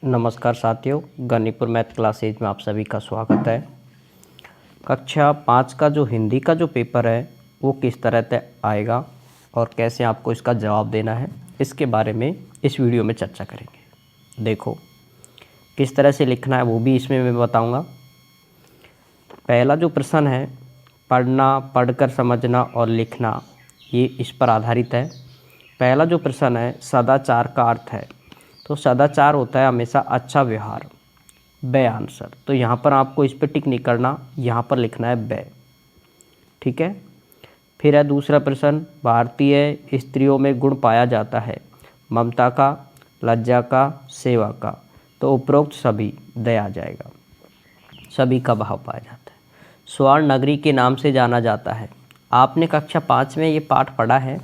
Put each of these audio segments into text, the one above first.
नमस्कार साथियों, गणिपुर math classes में आप सभी का स्वागत है। कक्षा 5 का जो हिंदी का जो पेपर है वो किस तरह से आएगा और कैसे आपको इसका जवाब देना है, इसके बारे में इस वीडियो में चर्चा करेंगे। देखो किस तरह से लिखना है वो भी इसमें मैं बताऊंगा। पहला जो प्रश्न है, पढ़ना, पढ़कर समझना और लिखना, ये इस पर आधारित है। पहला जो प्रश्न है, सदाचार का अर्थ है, तो सदाचार होता है हमेशा अच्छा व्यवहार। बे आंसर। तो यहाँ पर आपको इस पर टिक नहीं करना, यहाँ पर लिखना है बे। ठीक है। फिर है दूसरा प्रश्न, भारतीय स्त्रियों में गुण पाया जाता है ममता का, लज्जा का, सेवा का। तो उपरोक्त सभी दे आ जाएगा, सभी का भाव पाया जाता है। स्वर्ण नगरी के नाम से जाना जाता है। आपने कक्षा 5 में ये पाठ पढ़ा है,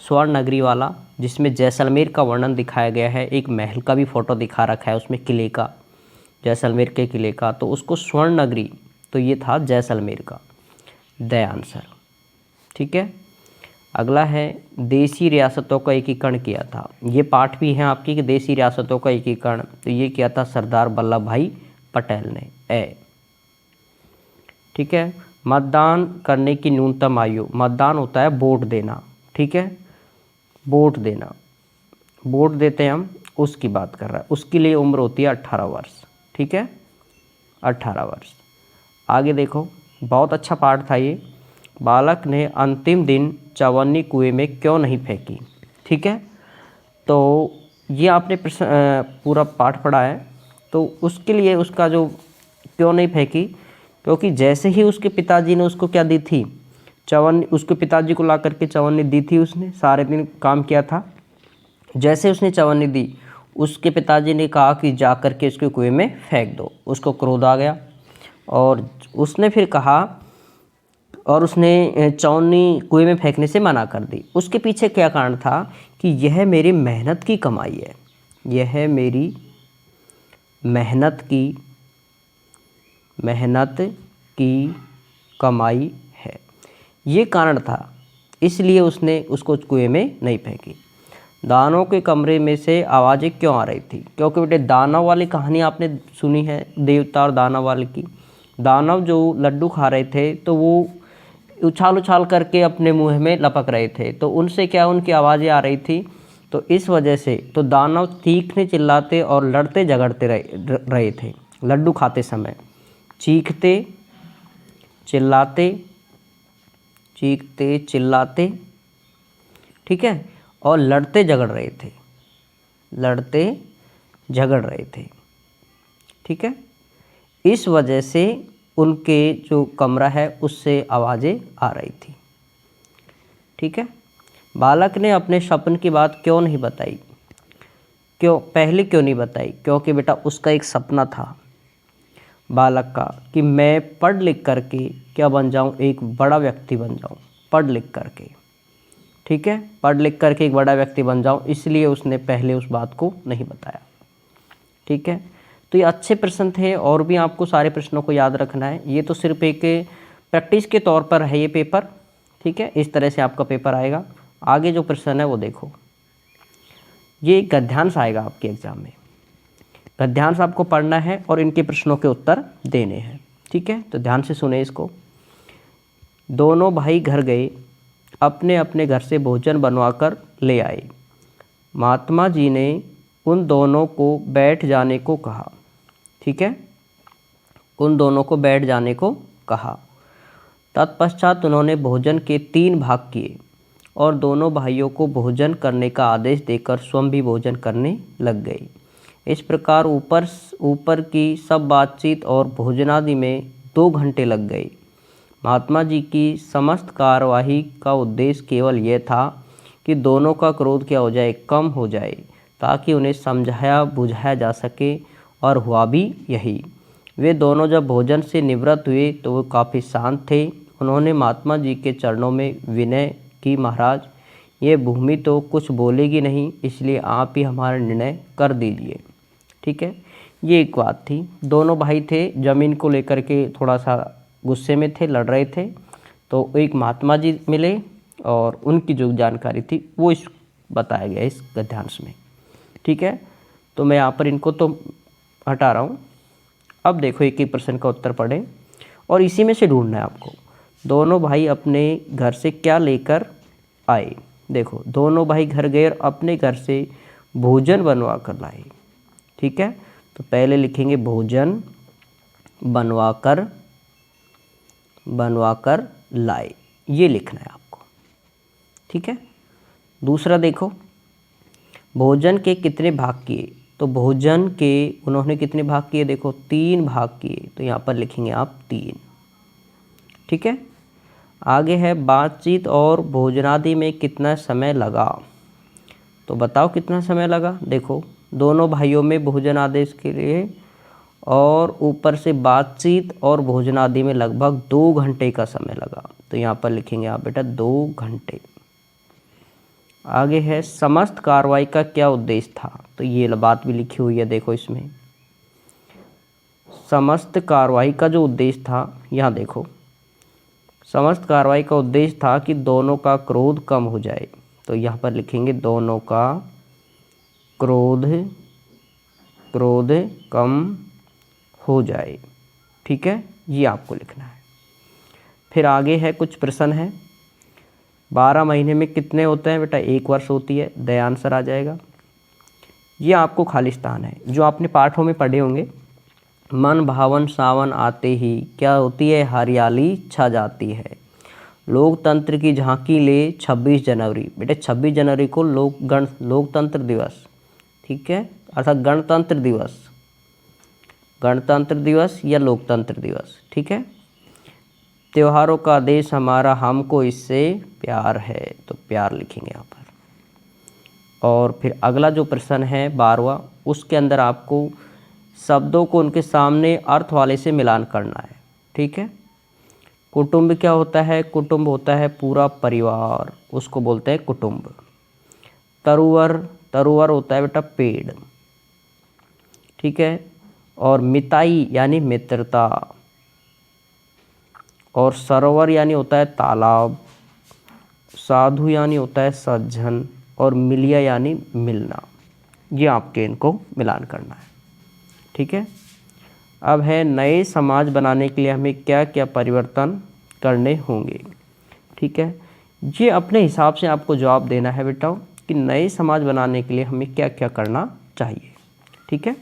स्वर्ण नगरी वाला, जिसमें जैसलमेर का वर्णन दिखाया गया है। एक महल का भी फोटो दिखा रखा है उसमें, किले का, जैसलमेर के किले का। तो उसको स्वर्ण नगरी, तो ये था जैसलमेर का, द आंसर। ठीक है। अगला है, देसी रियासतों का एकीकरण किया था। ये पाठ भी है आपकी कि देसी रियासतों का एकीकरण, तो ये किया था सरदार वल्लभ भाई पटेल ने, ए। ठीक है। मतदान करने की न्यूनतम आयु, मतदान होता है वोट देना। ठीक है, वोट देना, वोट देते हैं हम, उसकी बात कर रहा है। उसके लिए उम्र होती है 18 वर्ष। ठीक है, 18 वर्ष। आगे देखो, बहुत अच्छा पाठ था ये। बालक ने अंतिम दिन चवन्नी कुएं में क्यों नहीं फेंकी। ठीक है, तो ये आपने पूरा पाठ पढ़ा है। तो उसके लिए उसका जो क्यों नहीं फेंकी, क्योंकि जैसे ही उसके पिताजी ने उसको क्या दी थी, चवन्नी, उसके पिताजी को ला करके चवन्नी दी थी। उसने सारे दिन काम किया था। जैसे उसने चवन्नी दी, उसके पिताजी ने कहा कि जा कर के इसके कुएं में फेंक दो। उसको क्रोध आ गया और उसने फिर कहा, और उसने चवन्नी कुएं में फेंकने से मना कर दी। उसके पीछे क्या कारण था कि यह मेरी मेहनत की कमाई है, यह मेरी मेहनत की कमाई है, ये कारण था, इसलिए उसने उसको कुएं में नहीं फेंकी। दानव के कमरे में से आवाज़ें क्यों आ रही थी, क्योंकि बेटे दानव वाली कहानी आपने सुनी है, देवता और दानव वाली की। दानव जो लड्डू खा रहे थे तो वो उछाल उछाल करके अपने मुंह में लपक रहे थे, तो उनसे क्या उनकी आवाज़ें आ रही थी। तो इस वजह से तो दानव चीखने चिल्लाते और लड़ते झगड़ते रहे थे। लड्डू खाते समय चीखते चिल्लाते, ठीक है, और लड़ते झगड़ रहे थे। ठीक है, इस वजह से उनके जो कमरा है उससे आवाज़ें आ रही थी। ठीक है। बालक ने अपने सपन की बात क्यों नहीं बताई, पहले क्यों नहीं बताई, क्योंकि बेटा उसका एक सपना था बालक का कि मैं पढ़ लिख करके क्या बन जाऊं, एक बड़ा व्यक्ति बन जाऊं, पढ़ लिख करके। ठीक है, पढ़ लिख करके एक बड़ा व्यक्ति बन जाऊं, इसलिए उसने पहले उस बात को नहीं बताया। ठीक है, तो ये अच्छे प्रश्न थे और भी आपको सारे प्रश्नों को याद रखना है। ये तो सिर्फ एक प्रैक्टिस के तौर पर है ये पेपर। ठीक है, इस तरह से आपका पेपर आएगा। आगे जो प्रश्न है वो देखो, ये गद्यांश आएगा आपके एग्जाम में। गद्यांश आपको पढ़ना है और इनके प्रश्नों के उत्तर देने हैं। ठीक है, तो ध्यान से सुने इसको। दोनों भाई घर गए, अपने अपने घर से भोजन बनवाकर ले आए। महात्मा जी ने उन दोनों को बैठ जाने को कहा। ठीक है, उन दोनों को बैठ जाने को कहा। तत्पश्चात उन्होंने भोजन के 3 भाग किए और दोनों भाइयों को भोजन करने का आदेश देकर स्वयं भी भोजन करने लग गए। इस प्रकार ऊपर की सब बातचीत और भोजनादि में 2 घंटे लग गए। महात्मा जी की समस्त कार्यवाही का उद्देश्य केवल यह था कि दोनों का क्रोध क्या हो जाए, कम हो जाए, ताकि उन्हें समझाया बुझाया जा सके, और हुआ भी यही। वे दोनों जब भोजन से निवृत्त हुए तो वो काफ़ी शांत थे। उन्होंने महात्मा जी के चरणों में विनय की, महाराज ये भूमि तो कुछ बोलेगी नहीं, इसलिए आप ही हमारा निर्णय कर दीजिए। ठीक है, ये एक बात थी। दोनों भाई थे, ज़मीन को लेकर के थोड़ा सा गुस्से में थे, लड़ रहे थे। तो एक महात्मा जी मिले और उनकी जो जानकारी थी वो इस बताया गया इस गद्यांश में। ठीक है, तो मैं यहाँ पर इनको तो हटा रहा हूँ। अब देखो एक एक प्रश्न का उत्तर पढ़ें और इसी में से ढूंढना है आपको। दोनों भाई अपने घर से क्या लेकर आए। देखो दोनों भाई घर गए और अपने घर से भोजन बनवा कर लाए। ठीक है, तो पहले लिखेंगे भोजन बनवा कर लाए, ये लिखना है आपको। ठीक है, दूसरा देखो भोजन के कितने भाग किए। तो भोजन के उन्होंने कितने भाग किए, देखो 3 भाग किए, तो यहाँ पर लिखेंगे आप 3। ठीक है, आगे है बातचीत और भोजनादि में कितना समय लगा। तो बताओ कितना समय लगा। देखो दोनों भाइयों में भोजन आदेश के लिए और ऊपर से बातचीत और भोजन आदि में लगभग 2 घंटे का समय लगा, तो यहाँ पर लिखेंगे आप बेटा 2 घंटे। आगे है समस्त कार्रवाई का क्या उद्देश्य था। तो ये बात भी लिखी हुई है, देखो इसमें समस्त कार्रवाई का जो उद्देश्य था, यहाँ देखो समस्त कार्रवाई का उद्देश्य था कि दोनों का क्रोध कम हो जाए, तो यहाँ पर लिखेंगे दोनों का क्रोध कम हो जाए। ठीक है, ये आपको लिखना है। फिर आगे है कुछ प्रश्न है। 12 महीने में कितने होते हैं बेटा, 1 वर्ष होती है, द आंसर आ जाएगा। ये आपको खाली स्थान है जो आपने पाठों में पढ़े होंगे। मन भावन सावन आते ही क्या होती है, हरियाली छा जाती है। लोकतंत्र की झांकी ले 26 जनवरी। बेटे 26 जनवरी को लोकतंत्र दिवस, ठीक है, अर्थात गणतंत्र दिवस या लोकतंत्र दिवस। ठीक है, त्योहारों का देश हमारा, हमको इससे प्यार है, तो प्यार लिखेंगे यहाँ पर। और फिर अगला जो प्रश्न है 12वां, उसके अंदर आपको शब्दों को उनके सामने अर्थ वाले से मिलान करना है। ठीक है, कुटुंब क्या होता है, कुटुंब होता है पूरा परिवार, उसको बोलते हैं कुटुंब। तरुवर होता है बेटा पेड़। ठीक है, और मिताई यानी मित्रता, और सरोवर यानी होता है तालाब, साधु यानी होता है सज्जन, और मिलिया यानी मिलना। ये आपके इनको मिलान करना है। ठीक है, अब है नए समाज बनाने के लिए हमें क्या क्या परिवर्तन करने होंगे। ठीक है, ये अपने हिसाब से आपको जवाब देना है बेटा कि नए समाज बनाने के लिए हमें क्या क्या करना चाहिए। ठीक है,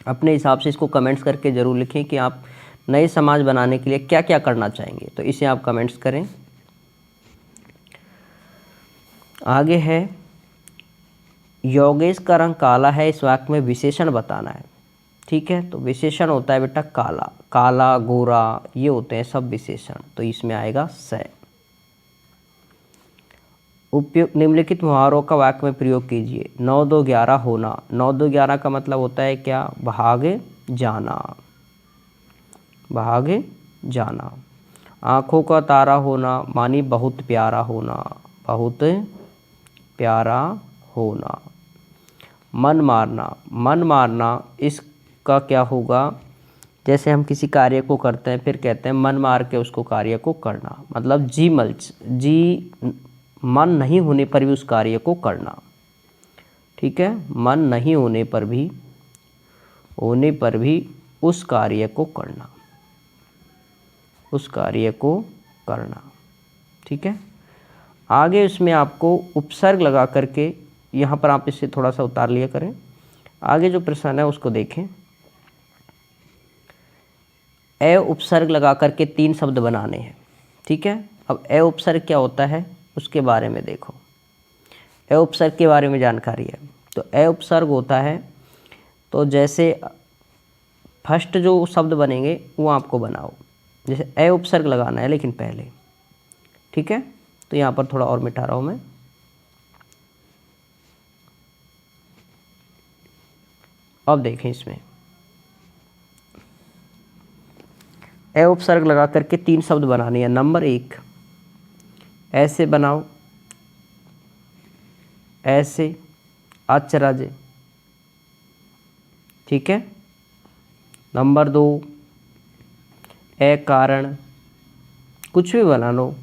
अपने हिसाब से इसको कमेंट्स करके ज़रूर लिखें कि आप नए समाज बनाने के लिए क्या क्या करना चाहेंगे, तो इसे आप कमेंट्स करें। आगे है योगेश का रंग काला है, इस वाक्य में विशेषण बताना है। ठीक है, तो विशेषण होता है बेटा काला, काला गोरा, ये होते हैं सब विशेषण, तो इसमें आएगा स। उपयुक्त निम्नलिखित मुहावरों का वाक्य में प्रयोग कीजिए। 9 2 11 होना। 9 2 11 का मतलब होता है क्या, भाग जाना। आँखों का तारा होना मानी बहुत प्यारा होना। मन मारना इसका क्या होगा, जैसे हम किसी कार्य को करते हैं फिर कहते हैं मन मार के उसको कार्य को करना, मतलब मन नहीं होने पर भी उस कार्य को करना। ठीक है, मन नहीं होने पर भी उस कार्य को करना। ठीक है, आगे इसमें आपको उपसर्ग लगा करके, यहाँ पर आप इसे थोड़ा सा उतार लिया करें। आगे जो प्रश्न है उसको देखें। ए उपसर्ग लगा करके 3 शब्द बनाने हैं। ठीक है, अब ए उपसर्ग क्या होता है उसके बारे में देखो। ए उपसर्ग के बारे में जानकारी है, तो ए उपसर्ग होता है, तो जैसे फर्स्ट जो शब्द बनेंगे वो आपको बनाओ, जैसे ए उपसर्ग लगाना है लेकिन पहले। ठीक है, तो यहाँ पर थोड़ा और मिटा रहा हूँ मैं। अब देखें इसमें ए उपसर्ग लगा करके 3 शब्द बनाने हैं। नंबर 1 ऐसे बनाओ, ऐसे, अचरज। ठीक है, नंबर 2 ए कारण, कुछ भी बना लो।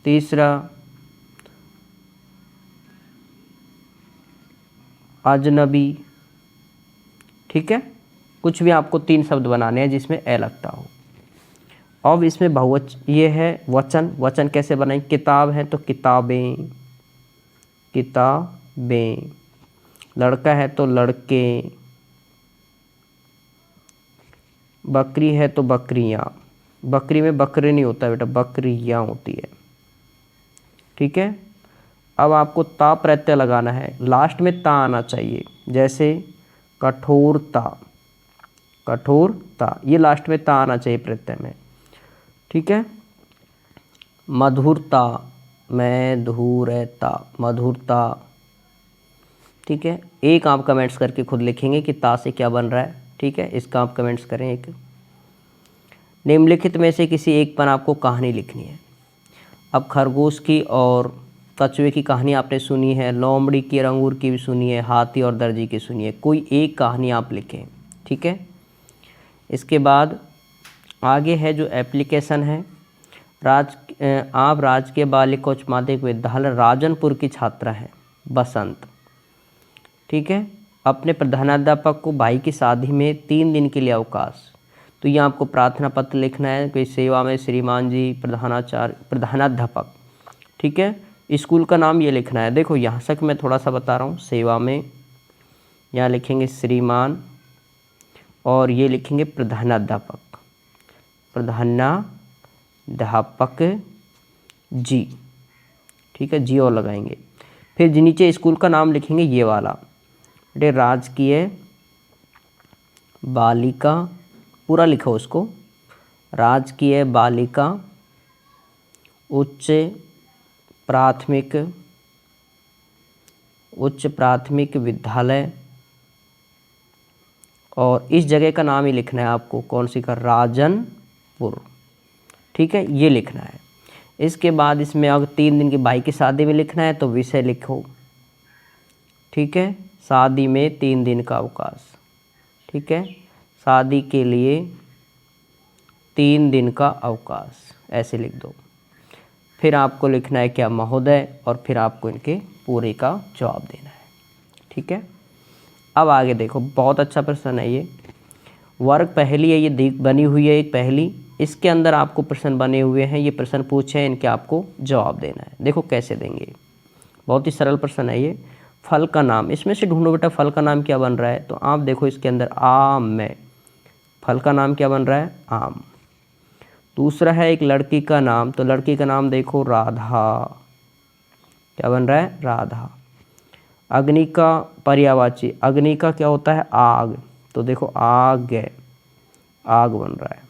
तीसरा अजनबी, ठीक है। कुछ भी आपको 3 शब्द बनाने हैं जिसमें ए लगता हो। अब इसमें ये है वचन। वचन कैसे बनाएं? किताब है तो किताबें, किताबें। लड़का है तो लड़के, बकरी है तो बकरियां। बकरी में बकरे नहीं होता बेटा, बकरियां होती है, ठीक है। अब आपको ता प्रत्यय लगाना है, लास्ट में ता आना चाहिए। जैसे कठोरता, कठोरता, ये लास्ट में ता आना चाहिए प्रत्यय में, ठीक है। मधुरता, मधुरता, मधुरता, ठीक है। एक आप कमेंट्स करके खुद लिखेंगे कि ता से क्या बन रहा है, ठीक है। इसका आप कमेंट्स करें। एक निम्नलिखित में से किसी एक पर आपको कहानी लिखनी है। अब खरगोश की और कछुए की कहानी आपने सुनी है, लोमड़ी की और अंगूर की भी सुनी है, हाथी और दर्जी की सुनी है। कोई एक कहानी आप लिखें, ठीक है। इसके बाद आगे है जो एप्लीकेशन है। आप राजकीय बालिका उच्च माध्यमिक विद्यालय राजनपुर की छात्रा हैं, बसंत, ठीक है। अपने प्रधानाध्यापक को भाई की शादी में 3 दिन के लिए अवकाश। तो ये आपको प्रार्थना पत्र लिखना है। कोई सेवा में श्रीमान जी प्रधानाचार्य, प्रधानाध्यापक, ठीक है। स्कूल का नाम ये लिखना है। देखो यहाँ तक मैं थोड़ा सा बता रहा हूँ। सेवा में यहाँ लिखेंगे श्रीमान और ये लिखेंगे प्रधानाध्यापक, प्रधानाध्यापक जी, ठीक है। जी और लगाएंगे। फिर नीचे स्कूल का नाम लिखेंगे ये वाला, राजकीय बालिका, पूरा लिखो उसको, राजकीय बालिका उच्च प्राथमिक विद्यालय। और इस जगह का नाम ही लिखना है आपको, कौन सी का? राजनपुर, ठीक है। ये लिखना है। इसके बाद इसमें अगर 3 दिन की भाई की शादी में लिखना है तो विषय लिखो, ठीक है। शादी में 3 दिन का अवकाश, ठीक है। शादी के लिए 3 दिन का अवकाश, ऐसे लिख दो। फिर आपको लिखना है क्या? महोदय, और फिर आपको इनके पूरे का जवाब देना है, ठीक है। अब आगे देखो, बहुत अच्छा प्रश्न है ये। वर्ग पहेली है, ये बनी हुई है एक पहेली। इसके अंदर आपको प्रश्न बने हुए हैं, ये प्रश्न पूछे हैं, इनके आपको जवाब देना है। देखो कैसे देंगे, बहुत ही सरल प्रश्न है ये। फल का नाम, इसमें से ढूंढो बेटा फल का नाम क्या बन रहा है। तो आप देखो इसके अंदर आम में फल का नाम क्या बन रहा है? आम। दूसरा है एक लड़की का नाम, तो लड़की का नाम देखो राधा, क्या बन रहा है? राधा। अग्नि का पर्यायवाची, अग्नि का क्या होता है? आग, तो देखो आग, आग बन रहा है,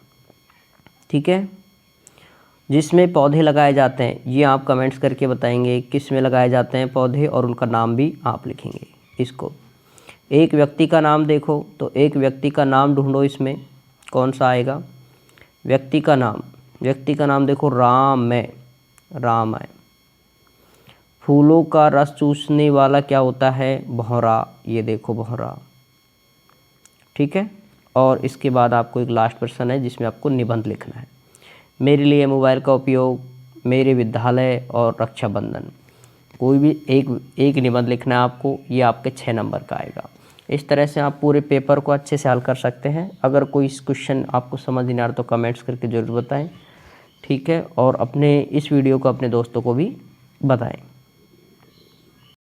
ठीक है। जिसमें पौधे लगाए जाते हैं, ये आप कमेंट्स करके बताएंगे किस में लगाए जाते हैं पौधे, और उनका नाम भी आप लिखेंगे इसको। एक व्यक्ति का नाम देखो, तो एक व्यक्ति का नाम ढूंढो, इसमें कौन सा आएगा? व्यक्ति का नाम, व्यक्ति का नाम देखो राम है, राम है। फूलों का रस चूसने वाला क्या होता है? भौरा, ये देखो भौरा, ठीक है। और इसके बाद आपको एक लास्ट प्रश्न है जिसमें आपको निबंध लिखना है। मेरे लिए मोबाइल का उपयोग, मेरे विद्यालय और रक्षाबंधन। कोई भी एक निबंध लिखना है आपको, ये आपके 6 नंबर का आएगा। इस तरह से आप पूरे पेपर को अच्छे से हल कर सकते हैं। अगर कोई क्वेश्चन आपको समझ नहीं आ रहा तो कमेंट्स करके ज़रूर बताएं, ठीक है। और अपने इस वीडियो को अपने दोस्तों को भी बताएं।